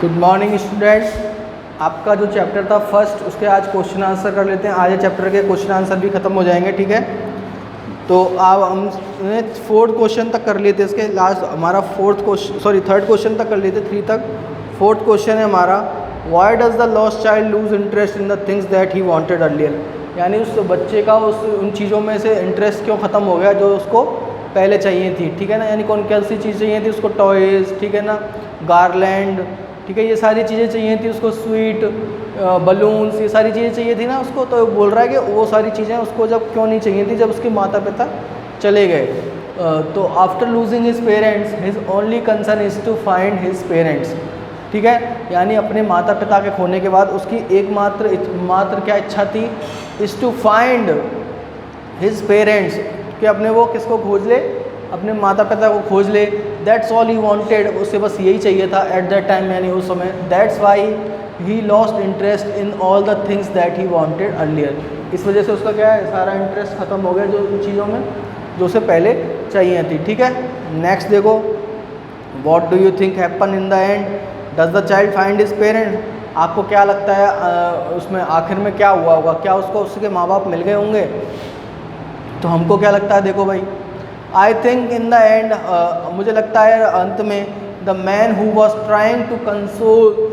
Good morning students. आपका जो chapter था फर्स्ट, उसके आज क्वेश्चन आंसर कर लेते हैं। आज चैप्टर के क्वेश्चन आंसर भी ख़त्म हो जाएंगे, ठीक है। तो अब हमने फोर्थ क्वेश्चन तक कर लिए थे। इसके लास्ट हमारा थर्ड क्वेश्चन तक कर लिए थे, 3 तक। फोर्थ क्वेश्चन है हमारा, why does the lost child loose interest in the things that he wanted earlier. यानी उस बच्चे का उन चीज़ों में से इंटरेस्ट क्यों ख़त्म हो गया जो उसको पहले चाहिए थी, ठीक है ना। यानी कौन सी चीज़ चाहिए थी उसको? टॉयज़, ठीक है ना, गार्लैंड, ठीक है, ये सारी चीज़ें चाहिए थी उसको, स्वीट, बलून्स, ये सारी चीज़ें चाहिए थी ना उसको। तो बोल रहा है कि वो सारी चीज़ें उसको जब क्यों नहीं चाहिए थी, जब उसके माता पिता चले गए। तो after losing his parents his only concern is to find his parents, ठीक है। यानी अपने माता पिता के खोने के बाद उसकी एकमात्र क्या इच्छा थी? Is to find his parents, कि अपने वो किसको खोज ले? अपने माता पिता को खोज ले। दैट्स ऑल ही वांटेड, उसे बस यही चाहिए था एट दैट टाइम, यानी उस समय। That's why he lost interest in all the things that he wanted earlier. इस वजह से उसका क्या है, सारा इंटरेस्ट ख़त्म हो गया जो चीज़ों में जो उसे पहले चाहिए थी, ठीक है। नेक्स्ट देखो, what do you think happen in the and? Does the child find his parent? आपको क्या लगता है उसमें आखिर में क्या हुआ होगा? क्या उसको उसके माँ बाप मिल गए होंगे? तो हमको क्या लगता है, देखो भाई, I think in the end, मुझे लगता है अंत में, the man who was trying to console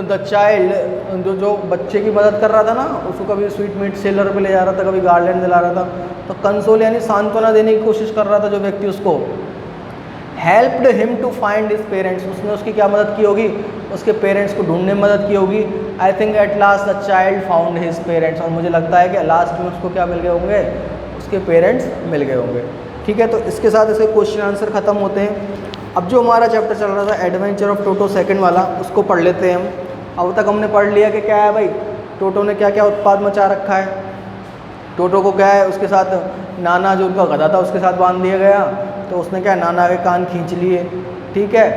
the child, जो बच्चे की मदद कर रहा था ना, उसको कभी स्वीट मीट सेलर पे ले जा रहा था, कभी गार्लैंड दिला रहा था, तो कंसोल यानी सांत्वना देने की कोशिश कर रहा था जो व्यक्ति, उसको helped him to find his parents. उसने उसकी क्या मदद की होगी? उसके पेरेंट्स को ढूंढने में मदद की होगी। I think at last the child found his parents, और मुझे लगता है कि लास्ट में उसको क्या मिल गए होंगे? उसके पेरेंट्स मिल गए होंगे, ठीक है। तो इसके साथ इसके क्वेश्चन आंसर ख़त्म होते हैं। अब जो हमारा चैप्टर चल रहा था एडवेंचर ऑफ टोटो सेकंड वाला, उसको पढ़ लेते हैं हम। अब तक हमने पढ़ लिया कि क्या है भाई, टोटो ने क्या क्या उत्पाद मचा रखा है। टोटो को क्या है, उसके साथ नाना जो उनका गधा था उसके साथ बांध दिया गया, तो उसने क्या, नाना के कान खींच लिए, ठीक है।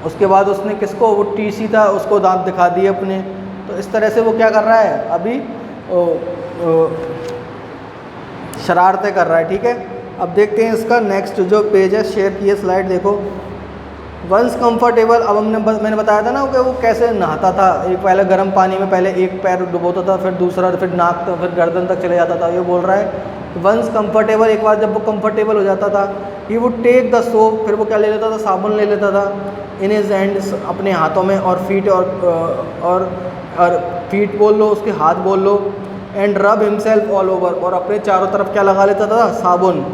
उसके बाद उसने किसको, वो टीसी था, उसको दांत दिखा दिए अपने। तो इस तरह से वो क्या कर रहा है अभी, शरारतें कर रहा है, ठीक है। अब देखते हैं इसका नेक्स्ट जो पेज है, शेयर किए स्लाइड देखो। वंस कंफर्टेबल, अब मैंने बताया था ना कि वो कैसे नहाता था। एक पहले गर्म पानी में पहले एक पैर डुबोता था, फिर दूसरा, फिर नाक तक, फिर गर्दन तक चले जाता था। ये बोल रहा है वंस कंफर्टेबल, एक बार जब वो कंफर्टेबल हो जाता था, he would take the soap, फिर वो क्या ले लेता था? साबुन ले लेता था। इन हिज हैंड्स, अपने हाथों में, और फीट, और फीट बोल लो, उसके हाथ बोल लो। And rub himself all over, और अपने चारों तरफ क्या लगा लेता था? साबुन।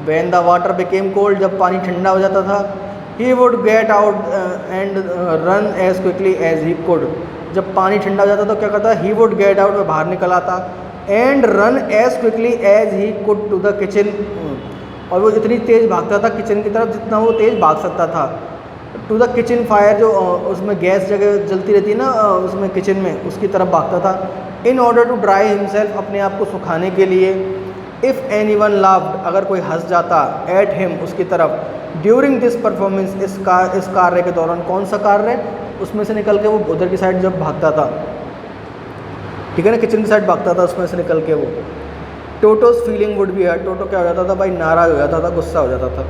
When the water became cold, जब पानी ठंडा हो जाता था, he would get out and run as quickly as he could. जब पानी ठंडा हो जाता तो क्या करता? ही वुड गेट आउट, में बाहर निकल आता, and run as quickly as he could to the kitchen, और वो इतनी तेज़ भागता था किचन की तरफ जितना वो तेज़ भाग सकता था। टू द किचन फायर, जो उसमें गैस जगह जलती रहती है ना उसमें किचन में, उसकी तरफ भागता था। In order to dry himself, अपने आप को सुखाने के लिए। इफ़ एनी वन लाव्ड, अगर कोई हंस जाता, एट हिम, उसकी तरफ, ड्यूरिंग दिस परफॉर्मेंस, इस कार्य के दौरान। कौन सा कार्य? उसमें से निकल के वो उधर की साइड जब भागता था, ठीक है ना, किचन की साइड भागता था उसमें से निकल के वो। Toto's feeling would be hurt, Toto क्या हो जाता था भाई? नाराज़ हो जाता था, गुस्सा हो जाता था।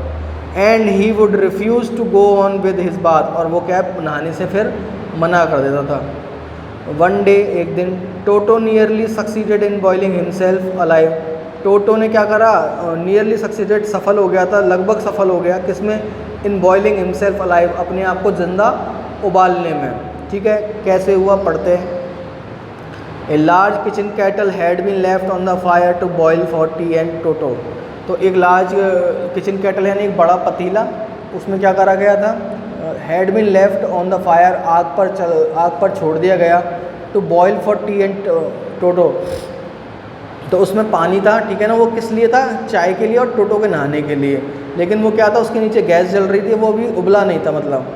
And he would refuse to go on with his bath, और वो क्या, नहाने से फिर मना कर देता था। वन डे, एक दिन, Toto nearly succeeded in boiling himself alive, Toto ने क्या करा? नियरली सक्सीडेड, सफल हो गया था, लगभग सफल हो गया, किसमें? इन बॉइलिंग हिमसेल्फ अलाइव, अपने आप को जिंदा उबालने में, ठीक है। कैसे हुआ, पढ़ते हैं। A large kitchen kettle had been left on the fire to boil for tea and Toto, तो एक लार्ज किचन कैटल यानी एक बड़ा पतीला, उसमें क्या करा गया था? Had been left on the fire, आग पर छोड़ दिया गया, to boil for tea and Toto, तो उसमें पानी था, ठीक है ना। वो किस लिए था? चाय के लिए और टोटो के नहाने के लिए। लेकिन वो क्या था, उसके नीचे गैस जल रही थी, वो भी उबला नहीं था, मतलब।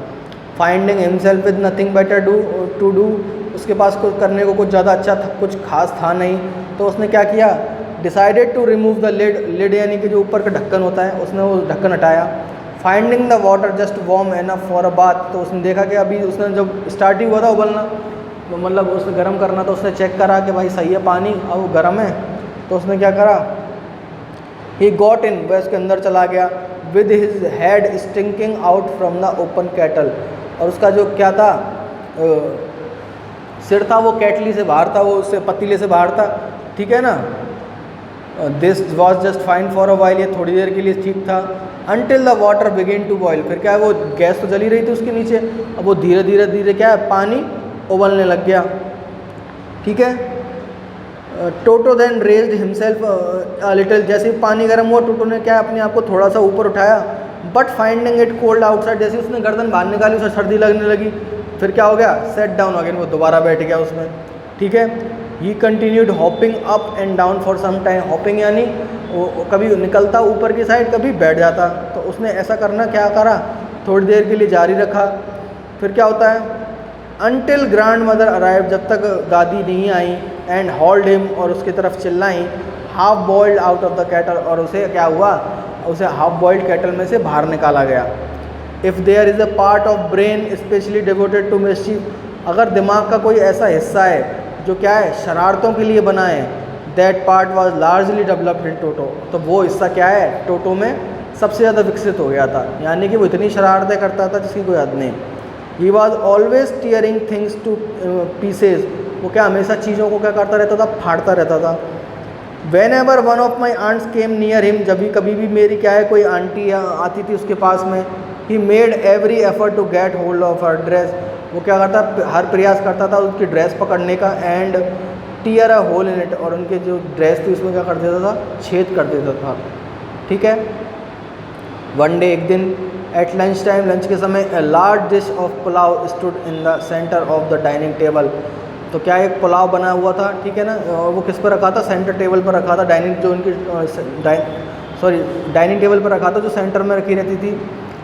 Finding himself with nothing better to do, उसके पास कुछ करने को कुछ ज़्यादा अच्छा था, कुछ खास था नहीं, तो उसने क्या किया? Decided to remove the lid यानी कि जो ऊपर का ढक्कन होता है, उसने वो ढक्कन हटाया। Finding the water just warm enough for a bath, तो उसने देखा कि अभी उसने जब स्टार्ट ही हुआ था उबलना, तो मतलब उसने गर्म करना, तो उसने चेक करा कि भाई सही है पानी, अब वो गर्म है, तो उसने क्या करा? ही गॉट इन, वह उसके अंदर चला गया, with his head stinking out from the open cattle, और उसका जो क्या था, सिर था वो केटली से बाहर था, वो उससे पतीले से बाहर था, ठीक है ना। This was just fine for a while, ये थोड़ी देर के लिए ठीक था। Until the water begin to boil, फिर क्या है वो गैस तो जली रही थी उसके नीचे, अब वो धीरे धीरे धीरे क्या है पानी उबलने लग गया, ठीक है। Toto then raised himself a little, जैसे ही पानी गर्म हुआ टोटो ने क्या अपने आप को थोड़ा सा ऊपर उठाया, but finding it cold outside, जैसे उसने गर्दन बाहर निकाली उसे सर्दी लगने लगी, फिर क्या हो गया सेट डाउन अगेन, वो दोबारा बैठ गया उसमें, ठीक है। He continued hopping up and down for some time, hopping यानी वो कभी निकलता ऊपर की साइड कभी बैठ जाता, तो उसने ऐसा करना क्या करा, थोड़ी देर के लिए जारी रखा। फिर क्या होता है, अनटिल ग्रैंड मदर अराइव, जब तक दादी नहीं आई, एंड हॉल्ड हिम, और उसकी तरफ चिल्लाई, half boiled out of the cattle, और उसे क्या हुआ, उसे हाफ बॉइल्ड कैटल में से बाहर निकाला गया। If there is a part of brain specially devoted to mischief, अगर दिमाग का कोई ऐसा हिस्सा है जो क्या है शरारतों के लिए बना है, that part was largely developed in Toto, तो वो हिस्सा क्या है टोटो में सबसे ज़्यादा विकसित हो गया था, यानी कि वो इतनी शरारतें करता था जिसकी कोई हद नहीं। He was always tearing things to pieces, वो क्या हमेशा चीज़ों को क्या करता रहता था, फाड़ता रहता था। Whenever one of my aunts came near him, जब भी कभी भी मेरी क्या है कोई आंटी आती थी उसके पास में, he made every effort to get hold of her dress, वो क्या करता हर प्रयास करता था उसकी ड्रेस पकड़ने का, and tear a hole in it, और उनके जो ड्रेस थी उसमें क्या कर देता था, छेद कर देता था, ठीक है। वन डे, एक दिन, एट लंच टाइम, लंच के समय, a large dish of pulao stood in the centre of the dining table, तो क्या एक पुलाव बना हुआ था, ठीक है ना, और वो किस पर रखा था, सेंटर टेबल पर रखा था, डाइनिंग जो उनकी डाइनिंग टेबल पर रखा था जो सेंटर में रखी रहती थी।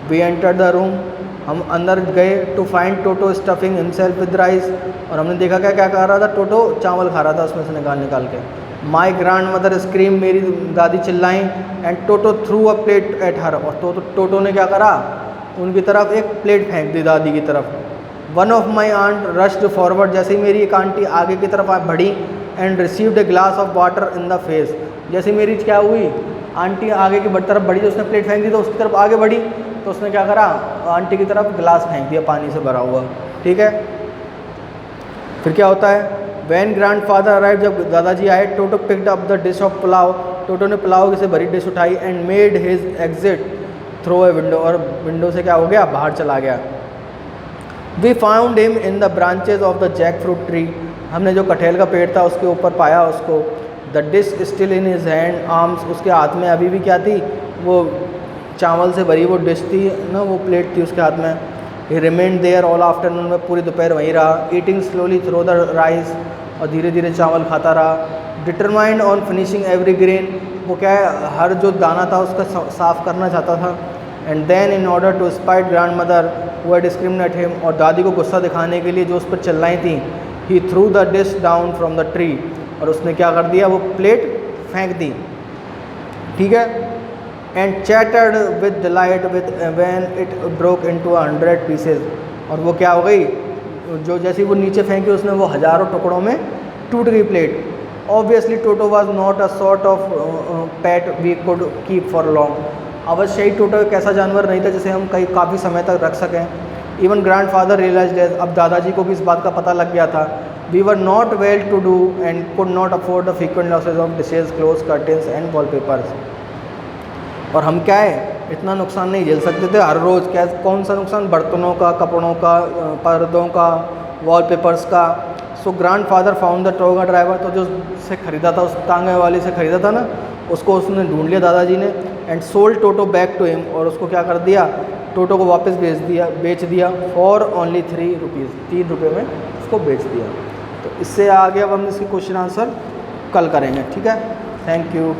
वी एंटर्ड द रूम, हम अंदर गए, to find Toto stuffing himself with rice, और हमने देखा क्या क्या कर रहा था, टोटो चावल खा रहा था उसमें से निकाल के। माई ग्रैंड मदर स्क्रीम, मेरी दादी चिल्लाई, and Toto through a plate at her, और टोटो ने क्या करा, उनकी तरफ एक प्लेट फेंक दी दादी की तरफ। One of my aunt rushed forward, जैसे ही मेरी एक आंटी आगे की तरफ बढ़ी, and received a glass of water in the face, जैसे मेरी क्या हुई, आंटी आगे की तरफ बढ़ी, तो उसने प्लेट फेंक दी, तो उसकी तरफ आगे बढ़ी, तो उसने क्या करा, आंटी की तरफ गिलास फेंक दिया पानी से भरा हुआ, ठीक है। फिर क्या होता है, वैन ग्रैंड फादर अराइव, जब दादाजी आए, Toto picked up the dish of pulao, Toto ने पुलाव से भरी डिश उठाई, and made his exit through a window, और विंडो से क्या हो गया, बाहर चला गया। We found him in the branches of the jack fruit tree, हमने जो कटहल का पेड़ था उसके ऊपर पाया उसको। The dish still in his hand arms, उसके हाथ में अभी भी क्या थी, वो चावल से भरी वो डिश थी ना, वो प्लेट थी उसके हाथ में। He remained there all afternoon, में पूरी दोपहर वहीं रहा। Eating slowly through the rice, और धीरे धीरे चावल खाता रहा। Determined on finishing every grain, वो क्या है हर जो दाना था उसका साफ़ करना चाहता था। And then in order to spite grandmother who discriminate him, और दादी को गुस्सा दिखाने के लिए जो उस पर चिल्लाई थी, he threw the dish down from the tree, और उसने क्या कर दिया, वो प्लेट फेंक दी, ठीक है। And chattered with delight with when it broke into 100 pieces, और वो क्या हो गई, जो जैसे वो नीचे फेंकी उसने वो हज़ारों टुकड़ों में टूट गई plate. Obviously Toto was not a sort of pet we could keep for long, अवश्य ही टोटो एक ऐसा जानवर नहीं था जिसे हम कहीं काफ़ी समय तक रख सकें। Even grandfather realized as, अब दादाजी को भी इस बात का पता लग गया था। We were not well to do and could not afford the frequent losses of dishes, clothes, curtains and wallpapers, और हम क्या है इतना नुकसान नहीं झेल सकते थे हर रोज़। क्या कौन सा नुकसान, बर्तनों का, कपड़ों का, पर्दों का, वॉलपेपर्स का। सो grand father found the toga driver, तो जो से ख़रीदा था उस टांगे वाले से ख़रीदा था ना, उसको उसने ढूंढ लिया दादाजी ने। And sold Toto back to him, और उसको क्या कर दिया, टोटो को वापस बेच दिया फॉर ओनली 3 रुपीज़, 3 रुपये में उसको बेच दिया। तो इससे आगे अब हम इसकी क्वेश्चन आंसर कल करेंगे, ठीक है। Thank you.